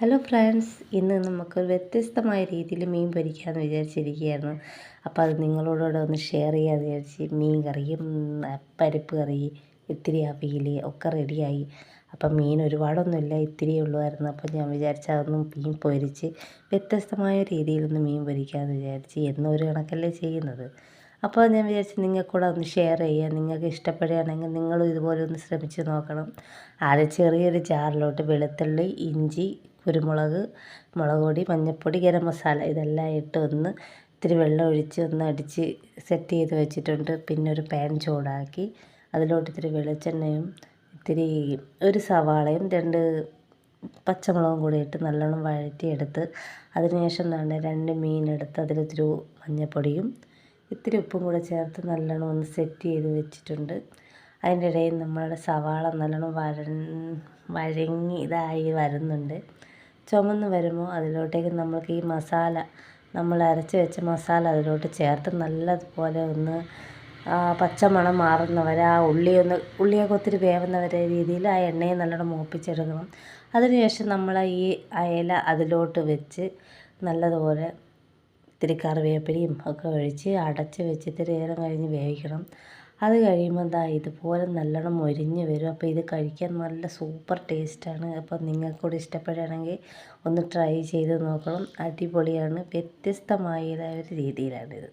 Hello friends, ഇന്ന് നമുക്കൊരു വ്യത്യസ്തമായ രീതിയിൽ മീൻ പൊരിക്കാമെന്ന് വിചാരിച്ചിരിക്കുകയായിരുന്നു. അപ്പോൾ അത് നിങ്ങളോടുകൂടെ ഒന്ന് ഷെയർ ചെയ്യാമെന്ന് വിചാരിച്ച് മീൻ കറിയും പരിപ്പ് കറി, ഇത്തിരി അവിയൽ ഒക്കെ റെഡിയായി. അപ്പം മീൻ ഒരുപാടൊന്നുമില്ല, ഇത്തിരിയേ ഉള്ളുമായിരുന്നു. അപ്പോൾ ഞാൻ വിചാരിച്ചു അതൊന്നും മീൻ പൊരിച്ച് വ്യത്യസ്തമായ രീതിയിലൊന്ന് മീൻ പൊരിക്കാമെന്ന് വിചാരിച്ച്. എന്നും ഒരു കണക്കല്ലേ ചെയ്യുന്നത്. അപ്പോൾ ഞാൻ വിചാരിച്ചു നിങ്ങൾക്കൂടെ ഒന്ന് ഷെയർ ചെയ്യാം. നിങ്ങൾക്ക് ഇഷ്ടപ്പെടുകയാണെങ്കിൽ നിങ്ങളും ഇതുപോലെ ഒന്ന് ശ്രമിച്ച് നോക്കണം. ആദ്യം ചെറിയൊരു ജാറിലോട്ട് വെളുത്തുള്ളി, ഇഞ്ചി, കുരുമുളക്, മുളക് പൊടി, മഞ്ഞൾപ്പൊടി, ഗരം മസാല ഇതെല്ലാം ഇട്ട് ഒന്ന് ഇത്തിരി വെള്ളം ഒഴിച്ച് ഒന്ന് അടിച്ച് സെറ്റ് ചെയ്ത് വെച്ചിട്ടുണ്ട്. പിന്നെ ഒരു പാൻ ചൂടാക്കി അതിലോട്ട് ഇത്തിരി വെളിച്ചെണ്ണയും ഇത്തിരി ഒരു സവാളയും 2 പച്ചമുളകും കൂടി ഇട്ട് നല്ലോണം വഴറ്റിയെടുത്ത് അതിനുശേഷം 2 മീനെടുത്ത് അതിലിത്തിരി മഞ്ഞൾപ്പൊടിയും ഇത്തിരി ഉപ്പും കൂടെ ചേർത്ത് നല്ലോണം ഒന്ന് സെറ്റ് ചെയ്ത് വെച്ചിട്ടുണ്ട്. അതിൻ്റെ ഇടയിൽ നമ്മളുടെ സവാള നല്ലോണം വഴങ്ങി ഇതായി വരുന്നുണ്ട്. ചുമന്ന് വരുമ്പോൾ അതിലോട്ടേക്ക് നമ്മൾക്ക് ഈ മസാല, നമ്മൾ അരച്ച് വെച്ച മസാല അതിലോട്ട് ചേർത്ത് നല്ലതുപോലെ ഒന്ന് പച്ചമണം മാറുന്നവരെ ഉള്ളിയൊക്കെ ഒത്തിരി വേവുന്നവരെ രീതിയിൽ ആ എണ്ണയെ നല്ലോണം മൂപ്പിച്ചെടുക്കണം. അതിനുശേഷം നമ്മൾ ഈ അയല അതിലോട്ട് വെച്ച് നല്ലതുപോലെ ഇത്തിരി കറിവേപ്പിലയും ഒക്കെ ഒഴിച്ച് അടച്ച് വെച്ച് ഇത്തിരി നേരം കഴിഞ്ഞ് വേവിക്കണം. അത് കഴിയുമ്പോൾ ഇതുപോലെ നല്ലോണം മൊരിഞ്ഞ് വരും. അപ്പോൾ ഇത് കഴിക്കാൻ നല്ല സൂപ്പർ ടേസ്റ്റാണ്. അപ്പോൾ നിങ്ങൾക്കൂടി ഇഷ്ടപ്പെടുകയാണെങ്കിൽ ഒന്ന് ട്രൈ ചെയ്ത് നോക്കണം. അടിപൊളിയാണ്, വ്യത്യസ്തമായ ഒരു രീതിയിലാണിത്.